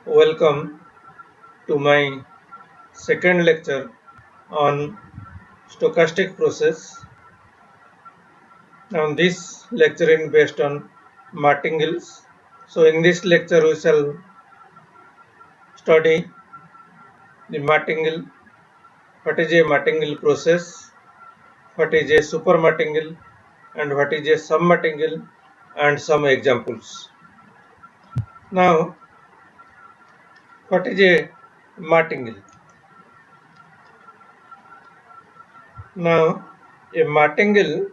Welcome to my second lecture on stochastic process. Now this lecture is based on martingales. So in this lecture we shall study the martingale, what is a martingale process, what is a super martingale and what is a sum martingale and some examples. Now what is a martingale? Now a martingale,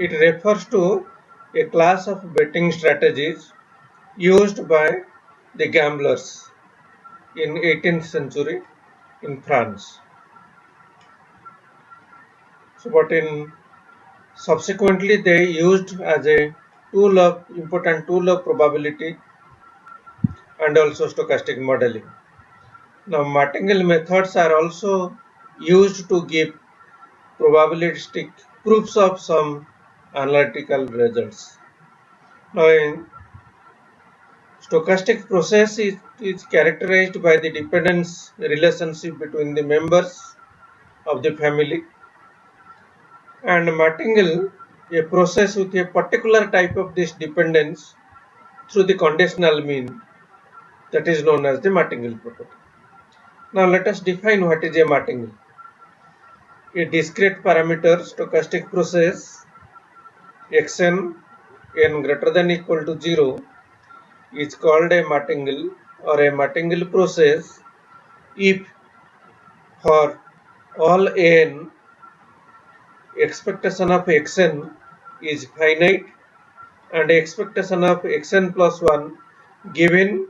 it refers to a class of betting strategies used by the gamblers in 18th century in France. So, but in subsequently they used as a important tool of probability and also stochastic modeling. Now, martingale methods are also used to give probabilistic proofs of some analytical results. Now, in stochastic process is characterized by the dependence relationship between the members of the family, and martingale, a process with a particular type of this dependence through the conditional mean, that is known as the martingale property. Now let us define what is a martingale. A discrete parameter stochastic process xn n greater than equal to 0 is called a martingale or a martingale process if for all n expectation of xn is finite and expectation of xn plus 1 given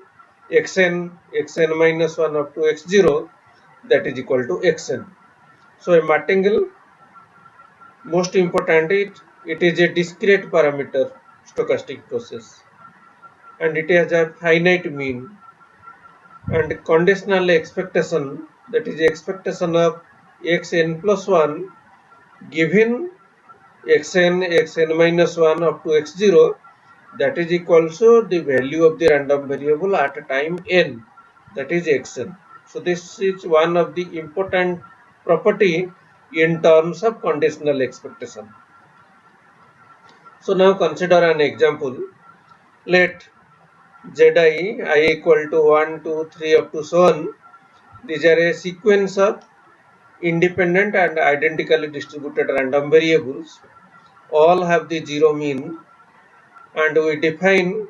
xn minus 1 up to x0, that is equal to xn. So a martingale, most important, it is a discrete parameter stochastic process and it has a finite mean and conditional expectation, that is expectation of xn plus 1 given xn minus 1 up to x0, that is equal to the value of the random variable at a time n, that is xn. So this is one of the important property in terms of conditional expectation. So now consider an example. Let zi I equal to 1, 2, 3 up to so on. These are a sequence of independent and identically distributed random variables. All have the zero mean, and we define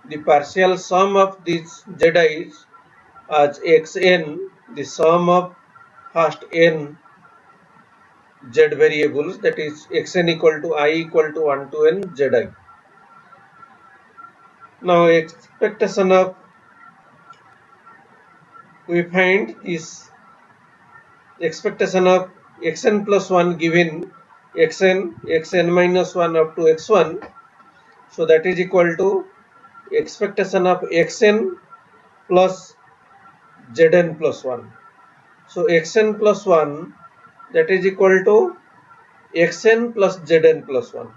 the partial sum of these zi's as xn, the sum of first n z variables, that is xn equal to I equal to 1 to n zi. Now expectation of, we find is expectation of xn plus 1 given xn minus 1 up to x1, so that is equal to expectation of xn plus zn plus 1. So xn plus 1, that is equal to xn plus zn plus 1.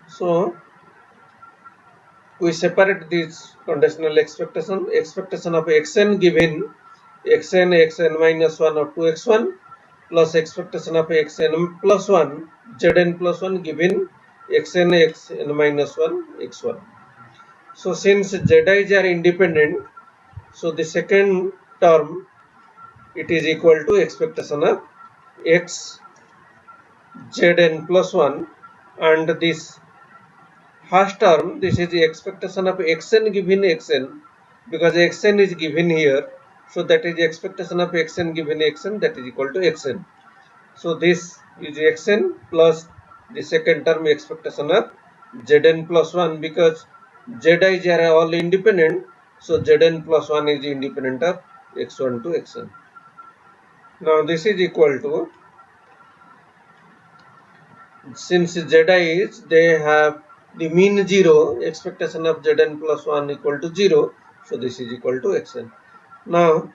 So we separate this conditional expectation of xn given xn minus 1 up to x1 plus expectation of xn plus 1 zn plus 1 given xn minus 1 x1. So since zi's are independent, so the second term, it is equal to expectation of x zn plus 1, and this first term, this is the expectation of xn given xn, because xn is given here, so that is the expectation of xn given xn, that is equal to xn. So this is xn plus the second term expectation of zn plus 1, because zi's are all independent, so zn plus 1 is independent of x1 to xn. Now this is equal to, since zi's, they have the mean 0, expectation of zn plus 1 equal to 0, so this is equal to xn. Now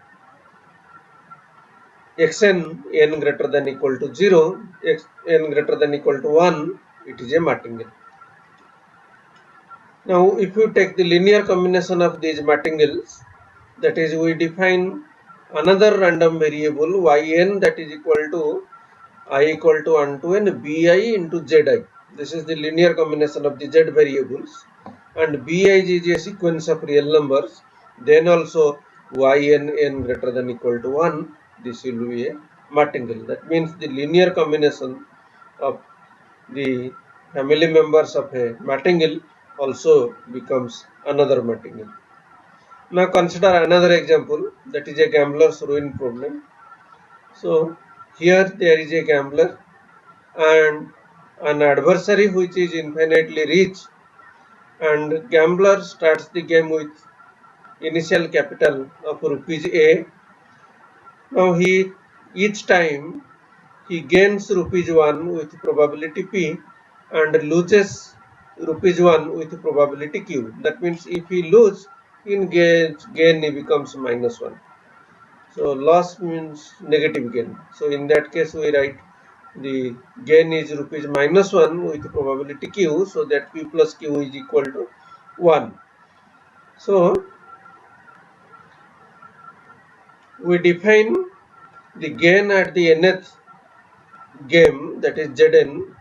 xn n greater than equal to 0, n greater than equal to 1, it is a martingale. Now, if you take the linear combination of these martingales, that is, we define another random variable yn, that is equal to I equal to 1 to n bi into zi. This is the linear combination of the z variables, and bi is a sequence of real numbers. Then also yn n greater than equal to 1. This will be a martingale. That means the linear combination of the family members of a martingale also becomes another martingale. Now consider another example, that is a gambler's ruin problem. So here there is a gambler and an adversary which is infinitely rich, and gambler starts the game with initial capital of rupees A. Now each time he gains rupees 1 with probability P and loses rupees 1 with probability Q. That means if he loses, in gain he becomes minus 1. So loss means negative gain. So in that case we write the gain is rupees minus 1 with probability Q, so that P plus Q is equal to 1. So we define the gain at the nth game, that is Zn,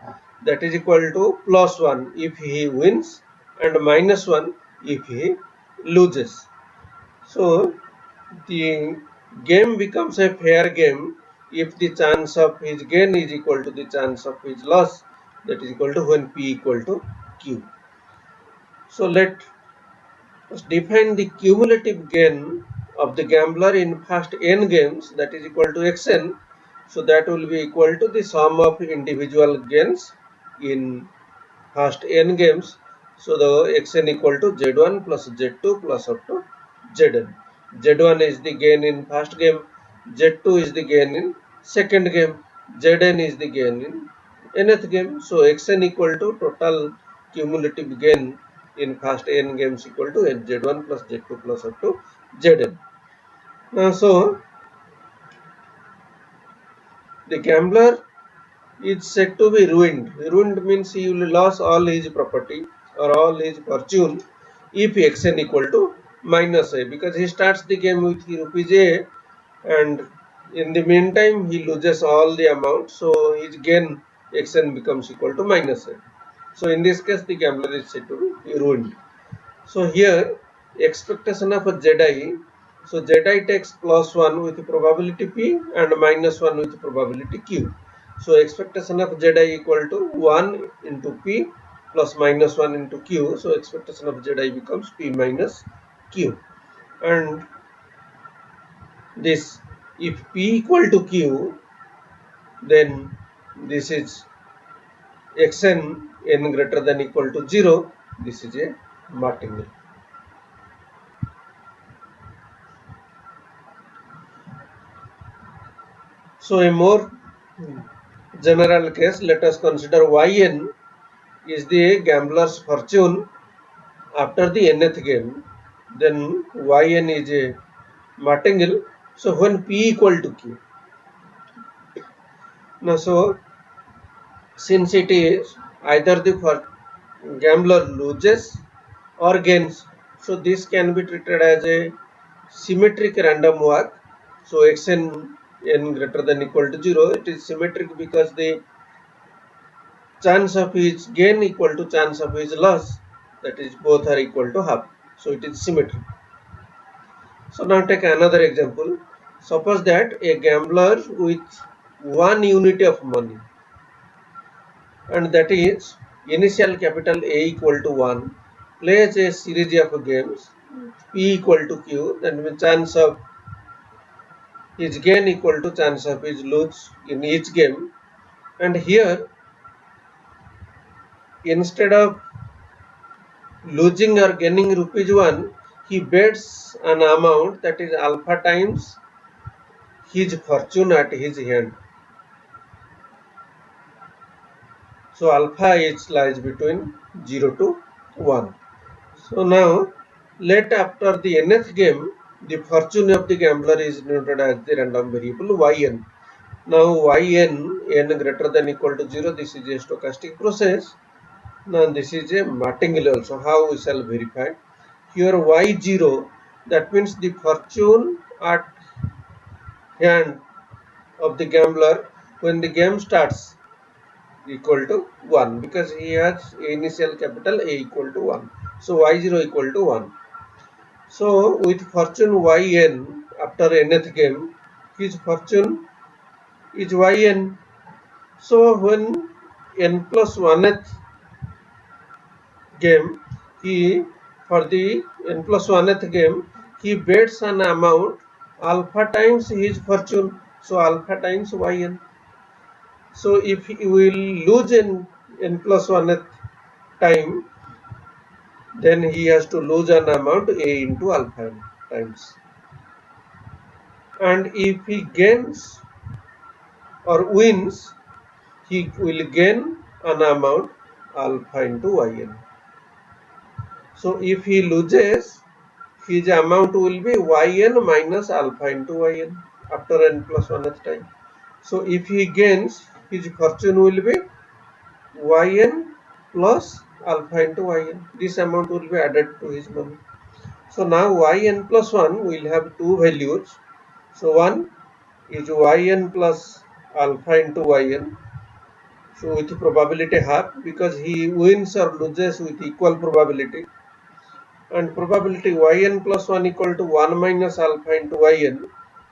that is equal to plus 1 if he wins and minus 1 if he loses. So the game becomes a fair game if the chance of his gain is equal to the chance of his loss, that is equal to when P equal to Q. So let us define the cumulative gain of the gambler in first n games, that is equal to xn. So that will be equal to the sum of individual gains in first n games. So the xn equal to z1 plus z2 plus up to zn. z1 is the gain in first game, z2 is the gain in second game, zn is the gain in nth game. So xn equal to total cumulative gain in first n games equal to z1 plus z2 plus up to zn. So the gambler is said to be ruined. Ruined means he will lose all his property or all his fortune if xn equal to minus a, because he starts the game with rupees a and in the meantime he loses all the amount, so his gain xn becomes equal to minus a. So in this case the gambler is said to be ruined. So here expectation of a zi, so zi takes plus 1 with probability p and minus 1 with probability q. So expectation of zi equal to 1 into p plus minus 1 into q. So expectation of zi becomes p minus q. And this, if p equal to q, then this is xn n greater than equal to 0. This is a martingale. So a more general case, let us consider yn is the gambler's fortune after the nth game. Then yn is a martingale. So when p equal to q. Now so since it is either the gambler loses or gains, so this can be treated as a symmetric random walk. So xn n greater than equal to 0, it is symmetric because the chance of his gain equal to chance of his loss, that is both are equal to half. So it is symmetric. So now take another example. Suppose that a gambler with 1 unit of money, and that is initial capital A equal to 1, plays a series of games P equal to Q, then the chance of his gain equal to chance of his lose in each game. And here instead of losing or gaining rupees 1, he bets an amount that is alpha times his fortune at his hand. So alpha lies between 0 to 1. So now let after the nth game, the fortune of the gambler is denoted as the random variable yn. Now yn n greater than equal to 0, this is a stochastic process. Now this is a martingale also. How we shall verify? Here y0, that means the fortune at hand of the gambler when the game starts equal to 1, because he has initial capital A equal to 1. So y0 equal to 1. So with fortune yn after nth game, his fortune is yn. So when n plus 1th game, he for the n plus 1th game, he bets an amount alpha times his fortune. So alpha times yn. So if he will lose n plus 1th time, then he has to lose an amount A into alpha times. And if he gains or wins, he will gain an amount alpha into yn. So if he loses, his amount will be yn minus alpha into yn after n plus 1th time. So if he gains, his fortune will be yn plus alpha into yn. This amount will be added to his money. So now yn plus 1 will have two values. So one is yn plus alpha into yn. So with probability half, because he wins or loses with equal probability. And probability yn plus 1 equal to 1 minus alpha into yn.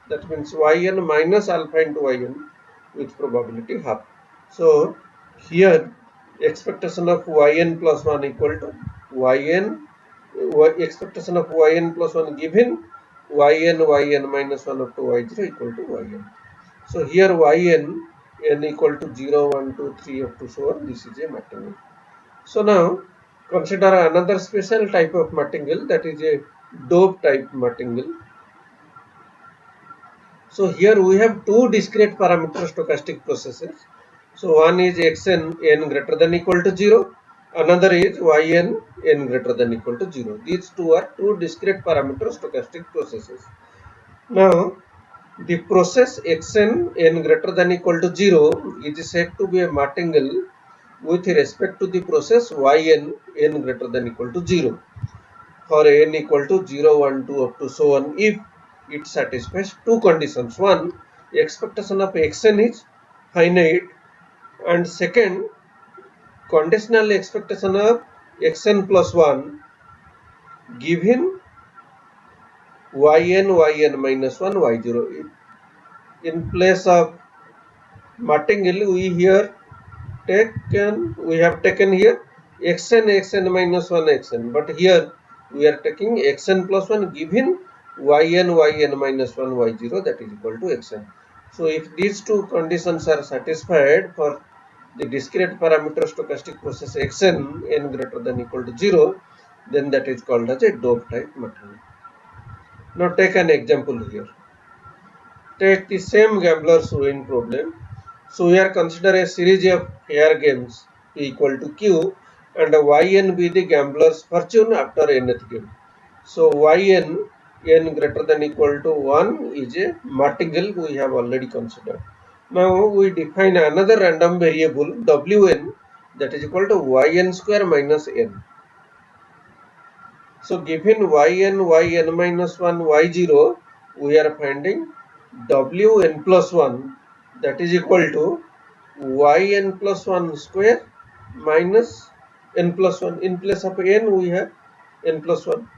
That means yn minus alpha into yn with probability half. So here expectation of yn plus 1 equal to expectation of yn plus 1 given yn minus 1 up to y0 equal to yn. So here yn n equal to 0, 1, 2, 3 up to so on. This is a martingale. So now consider another special type of martingale, that is a dope type martingale. So here we have two discrete parameter stochastic processes. So one is xn n greater than equal to 0, another is yn n greater than equal to 0. These two are two discrete parameter stochastic processes. Now the process xn n greater than equal to 0 is said to be a martingale with respect to the process yn n greater than equal to 0 for n equal to 0, 1, 2 up to so on, if it satisfies two conditions. One, expectation of xn is finite, and second, conditional expectation of xn plus 1 given yn minus 1 y0. In place of martingale, we have taken here xn minus 1 xn, but here we are taking xn plus 1 given yn minus 1 y0, that is equal to xn. So if these two conditions are satisfied for the discrete parameter stochastic process xn n greater than equal to 0, then that is called as a dope type martingale. Now take an example here. Take the same gambler's win problem. So here consider a series of fair games P equal to Q, and yn be the gambler's fortune after nth game. So yn n greater than equal to 1 is a martingale we have already considered. Now we define another random variable wn, that is equal to yn square minus n. So given yn minus 1 y0, we are finding wn plus 1, that is equal to yn plus 1 square minus n plus 1. In place of n we have n plus 1.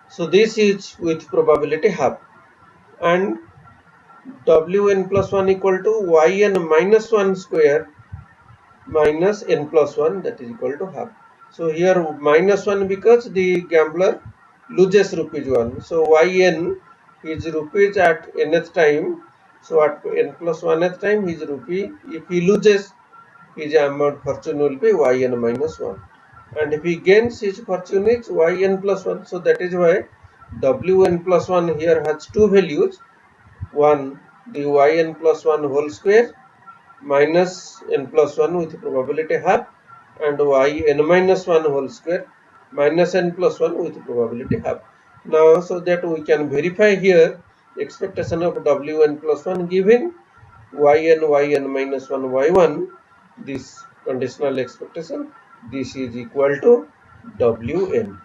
So this is with probability half, and wn plus 1 equal to yn minus 1 square minus n plus 1, that is equal to half. So here minus 1 because the gambler loses rupees 1. So yn is rupees at nth time. So at n plus 1th time his rupee, if he loses, his amount fortune will be yn minus 1. And if he gains, his fortune is yn plus 1. So that is why wn plus 1 here has two values. One, the yn plus 1 whole square minus n plus 1 with probability half, and yn minus 1 whole square minus n plus 1 with probability half. Now, so that we can verify here expectation of wn plus 1 given yn minus 1 y1, this conditional expectation, this is equal to Wn.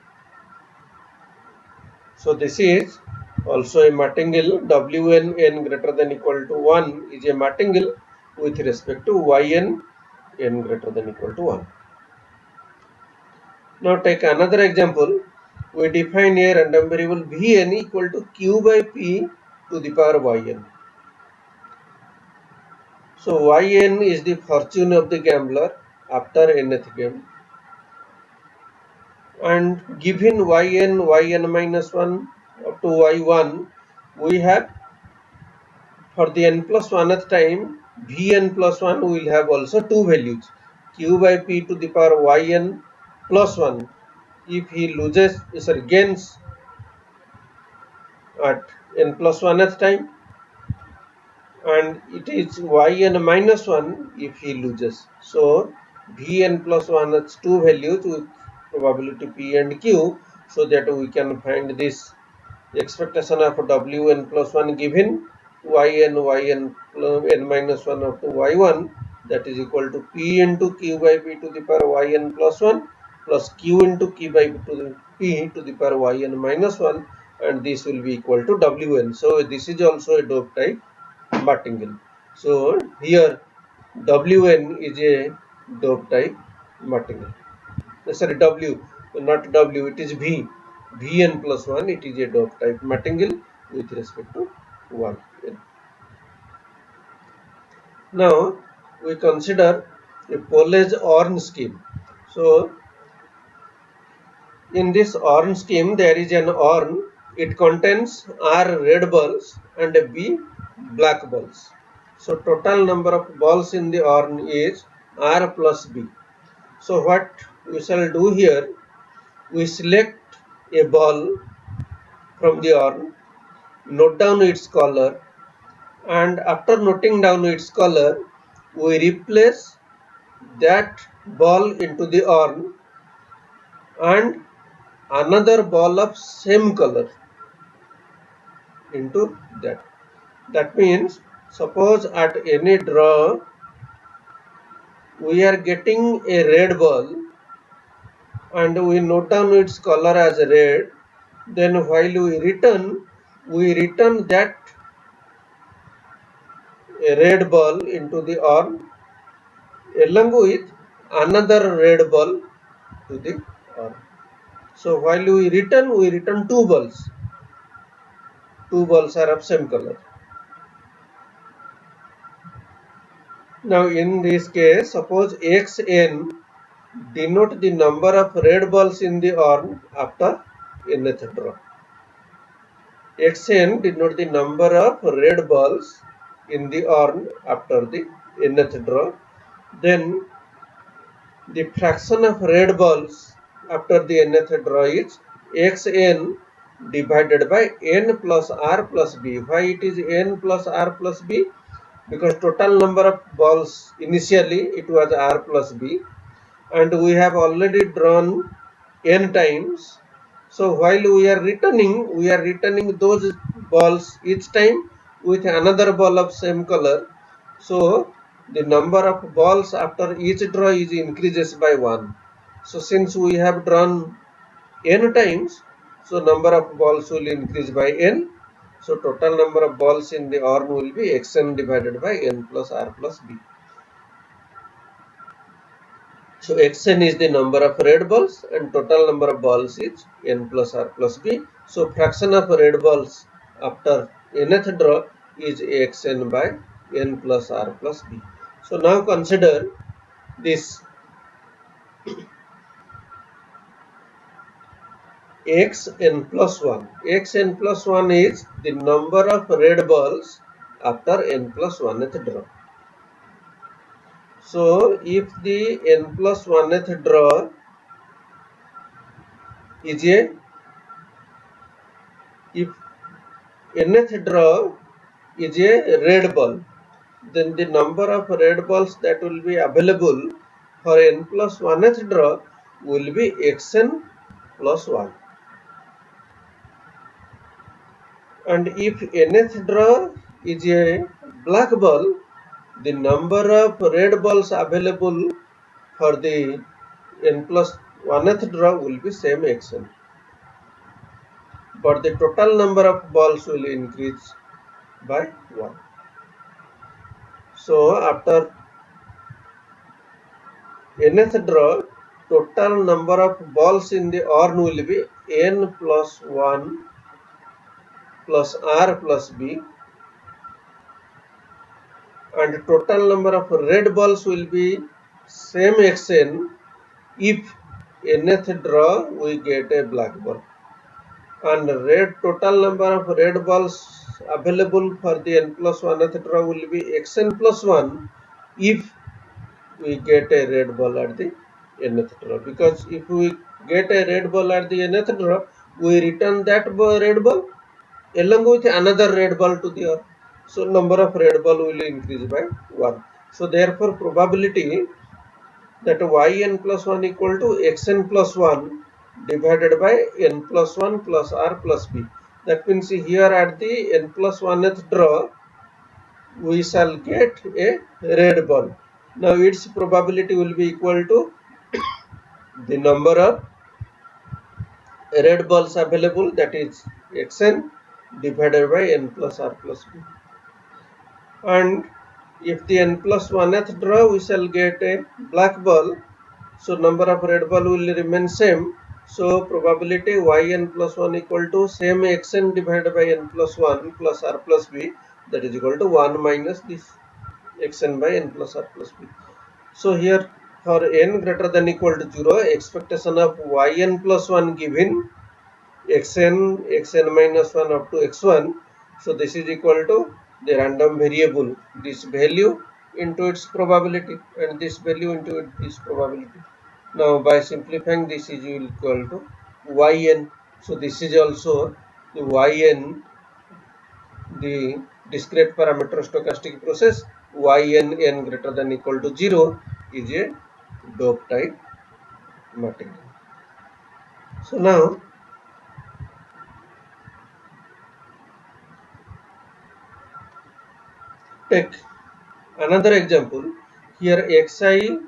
So this is also a martingale. Wn n greater than equal to 1 is a martingale with respect to yn n greater than equal to 1. Now take another example. We define a random variable Vn equal to q by p to the power yn. So yn is the fortune of the gambler after nth game, and given yn minus 1 up to y1, we have for the n plus 1th time Vn plus 1 will have also two values, q by p to the power yn plus 1 if he gains at n plus 1th time, and it is yn minus 1 if he loses. So Vn plus 1 has two values with probability p and q, so that we can find this expectation of Wn plus 1 given yn n minus 1 up to y1, that is equal to p into q by p to the power yn plus 1 plus q into q by p to the power yn minus 1, and this will be equal to Wn. So this is also a Dove type martingale. So here Wn is a Dove type martingale. Sorry, W, not W, it is V. Vn plus 1, it is a Dove type martingale with respect to 1. Now we consider a Polish Orne scheme. So in this Orne scheme there is an Orne. It contains R red balls and B black balls. So total number of balls in the Orne is R plus B. So what we shall do here, we select a ball from the Orne, note down its color, and after noting down its color, we replace that ball into the Orne and another ball of same color into that. That means, suppose at any draw we are getting a red ball and we note down its color as red, then while we return that red ball into the Orne along with another red ball to the Orne. So while we return two balls. Two balls are of same color. Now in this case, suppose xn denote the number of red balls in the Orne after nth draw. Xn denote the number of red balls in the Orne after the nth draw. Then the fraction of red balls after the nth draw is xn divided by n plus r plus b. Why it is n plus r plus b? Because total number of balls initially it was r plus b, and we have already drawn n times. So while we are returning those balls each time with another ball of same color. So the number of balls after each draw is increases by 1. So since we have drawn n times, so number of balls will increase by n. So total number of balls in the Orne will be xn divided by n plus r plus b. So xn is the number of red balls and total number of balls is n plus r plus b. So fraction of red balls after nth draw is xn by n plus r plus b. So now consider this xn plus 1. Xn plus 1 is the number of red balls after n plus 1th draw. So if the n plus 1th draw is if nth draw is a red ball, then the number of red balls that will be available for n plus 1th draw will be xn plus 1. And if nth draw is a black ball, the number of red balls available for the n plus 1th draw will be same xn, but the total number of balls will increase by 1. So after nth draw, total number of balls in the urn will be n plus 1 plus r plus b, and total number of red balls will be same xn if nth draw we get a black ball, and total number of red balls available for the n plus 1th draw will be xn plus 1 if we get a red ball at the nth draw, because if we get a red ball at the nth draw, we return that red ball along with another red ball to the earth. So number of red ball will increase by 1. So therefore probability that yn plus 1 equal to xn plus 1 divided by n plus 1 plus r plus b. That means here at the n plus 1th draw we shall get a red ball. Now its probability will be equal to the number of red balls available, that is xn, divided by n plus r plus b. And if the n plus 1th draw we shall get a black ball, so number of red ball will remain same. So probability yn plus 1 equal to same xn divided by n plus 1 plus r plus b, that is equal to 1 minus this xn by n plus r plus b. So here for n greater than equal to 0, expectation of yn plus 1 given xn, xn minus 1 up to x1. So this is equal to the random variable, this value into its probability, and this value into this probability. Now by simplifying, this is equal to yn. So this is also the yn, the discrete parameter stochastic process. Yn n greater than equal to 0 is a dope type material. So now take another example. Here xi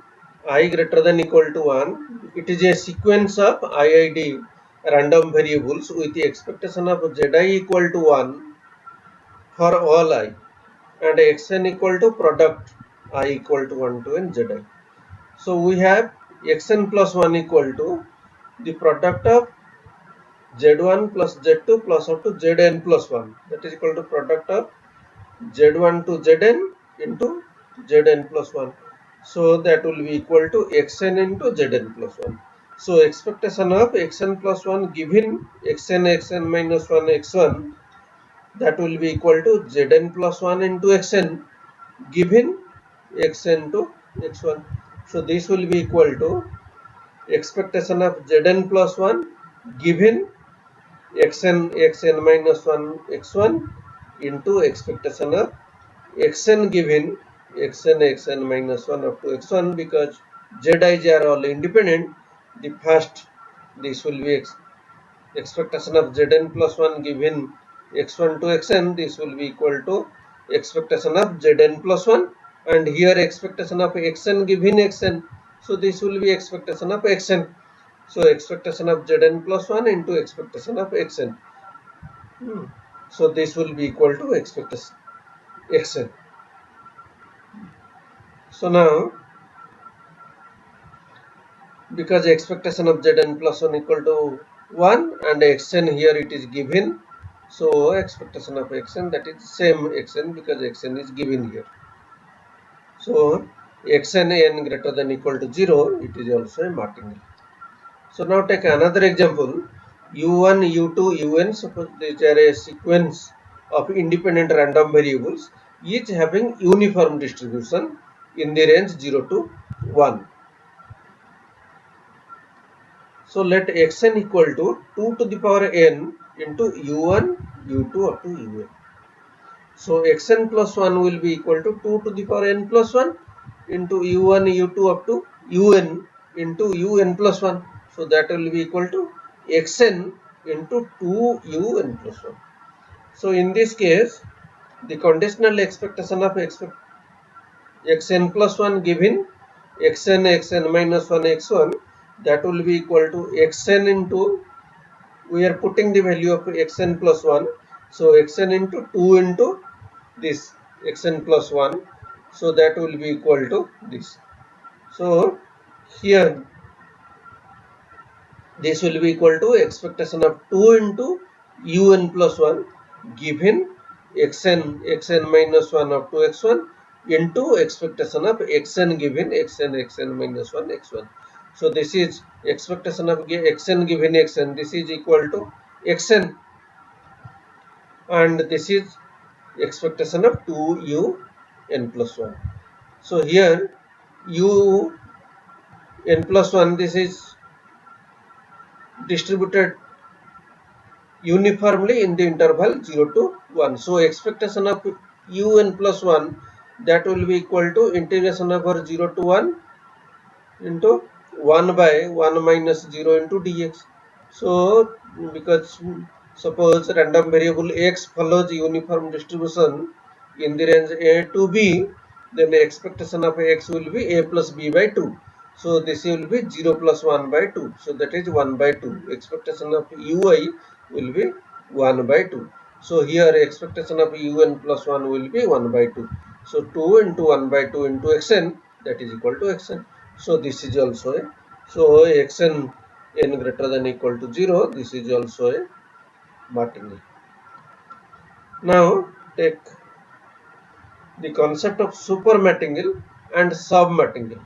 I greater than equal to 1. It is a sequence of IID random variables with the expectation of zi equal to 1 for all I, and xn equal to product I equal to 1 to n zi. So we have xn plus 1 equal to the product of z1 plus z2 plus up to zn plus 1, that is equal to product of z1 to zn into zn plus 1. So that will be equal to xn into zn plus 1. So expectation of xn plus 1 given xn, xn minus 1, x1, that will be equal to zn plus 1 into xn given xn to x1. So this will be equal to expectation of zn plus 1 given xn, xn minus 1, x1 into expectation of xn given xn, xn minus 1 up to x1, because zi's are all independent. The first, this will be expectation of zn plus 1 given x1 to xn, this will be equal to expectation of zn plus 1, and here expectation of xn given xn, so this will be expectation of xn. So expectation of zn plus 1 into expectation of xn. So this will be equal to expectation xn. So now, because expectation of zn plus 1 equal to 1 and xn here it is given, so expectation of xn, that is same xn, because xn is given here. So xn n greater than equal to 0, it is also a martingale. So now take another example. u1, u2, un, suppose these are a sequence of independent random variables, each having uniform distribution in the range 0 to 1. So let xn equal to 2 to the power n into u1, u2 up to un. So xn plus 1 will be equal to 2 to the power n plus 1 into u1, u2 up to un into un plus 1. So that will be equal to xn into 2un plus 1. So in this case, the conditional expectation of xn plus 1 given xn, xn minus 1, x1, that will be equal to xn into, we are putting the value of xn plus 1, so xn into 2 into this xn plus 1, so that will be equal to this. So here this will be equal to expectation of 2 into un plus 1 given xn minus 1 up to x1 into expectation of xn given xn minus 1 x1. So this is expectation of xn given xn, this is equal to xn, and this is expectation of 2 un plus 1. So here u n plus 1, this is distributed uniformly in the interval 0 to 1. So expectation of un plus 1, that will be equal to integration over 0 to 1 into 1 by 1 minus 0 into dx. So because suppose random variable x follows uniform distribution in the range a to b, then the expectation of x will be a plus b by 2. So this will be 0 plus 1 by 2. So that is 1 by 2. Expectation of ui will be 1 by 2. So here expectation of un plus 1 will be 1 by 2. So 2 into 1 by 2 into xn, that is equal to xn. So this is also a, so xn n greater than equal to 0, this is also a martingale. Now take the concept of super martingale and sub martingale.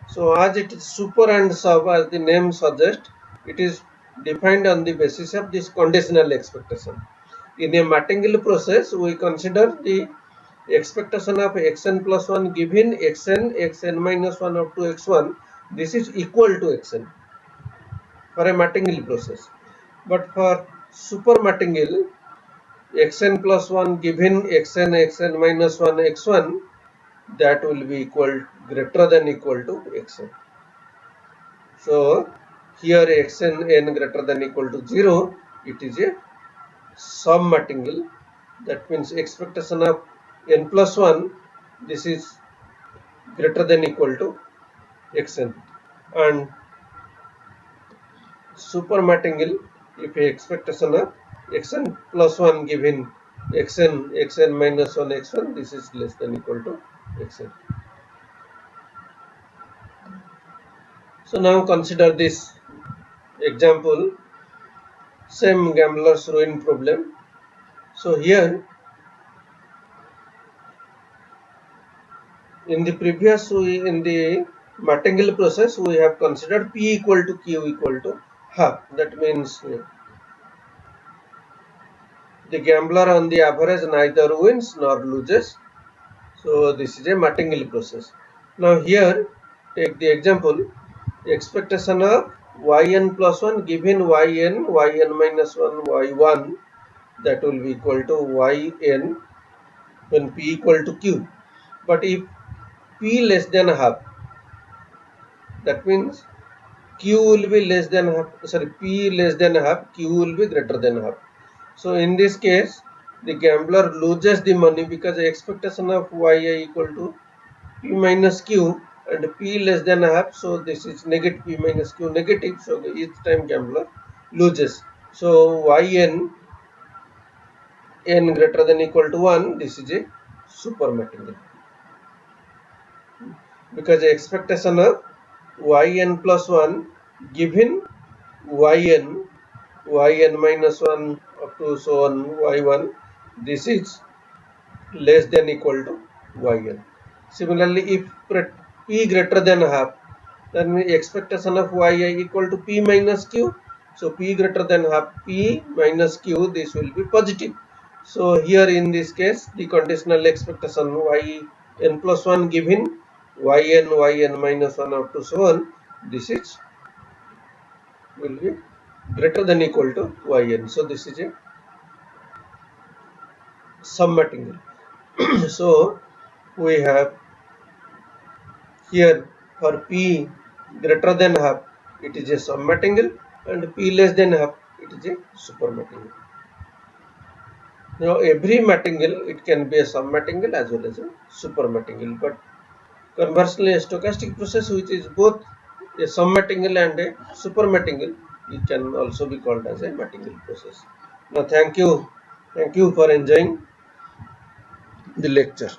So as it is super and sub, as the name suggests, it is defined on the basis of this conditional expectation. In a martingale process, we consider the expectation of xn plus 1 given xn minus 1 up to x1, this is equal to xn for a martingale process. But for super martingale, xn plus 1 given xn minus 1 x1, that will be equal greater than equal to xn. So here xn n greater than equal to 0, it is a sub martingale. That means expectation of n plus 1, this is greater than equal to xn, and super martingale, if a expectation of xn plus 1 given xn minus 1 x1, this is less than equal to xn. So now consider this example, same gambler's ruin problem. So here in the previous, in the martingale process, we have considered p equal to q equal to half. That means the gambler on the average neither wins nor loses. So this is a martingale process. Now here take the example, expectation of yn plus 1 given yn minus 1 y1, that will be equal to yn when p equal to q. But if p less than half, that means q will be less than half, sorry, p less than half, q will be greater than half. So in this case, the gambler loses the money because the expectation of yi equal to p minus q and p less than half, so this is negative p minus q negative, so each time gambler loses. So yn n greater than equal to 1, this is a super martingale because the expectation of yn plus 1 given yn minus 1 up to so on y1, this is less than equal to yn. Similarly, if p greater than half, then the expectation of yi equal to p minus q. So p greater than half, p minus q, this will be positive. So here in this case, the conditional expectation yn plus 1 given yn minus 1 up to so on, this is will be greater than equal to yn. So this is a sub martingale. So we have here for p greater than half, it is a sub martingale, and p less than half, it is a super martingale. Now every martingale, it can be a sub martingale as well as a super martingale, but conversely a stochastic process which is both a submartingale and a supermartingale. It can also be called as a martingale process. Now, thank you for enjoying the lecture.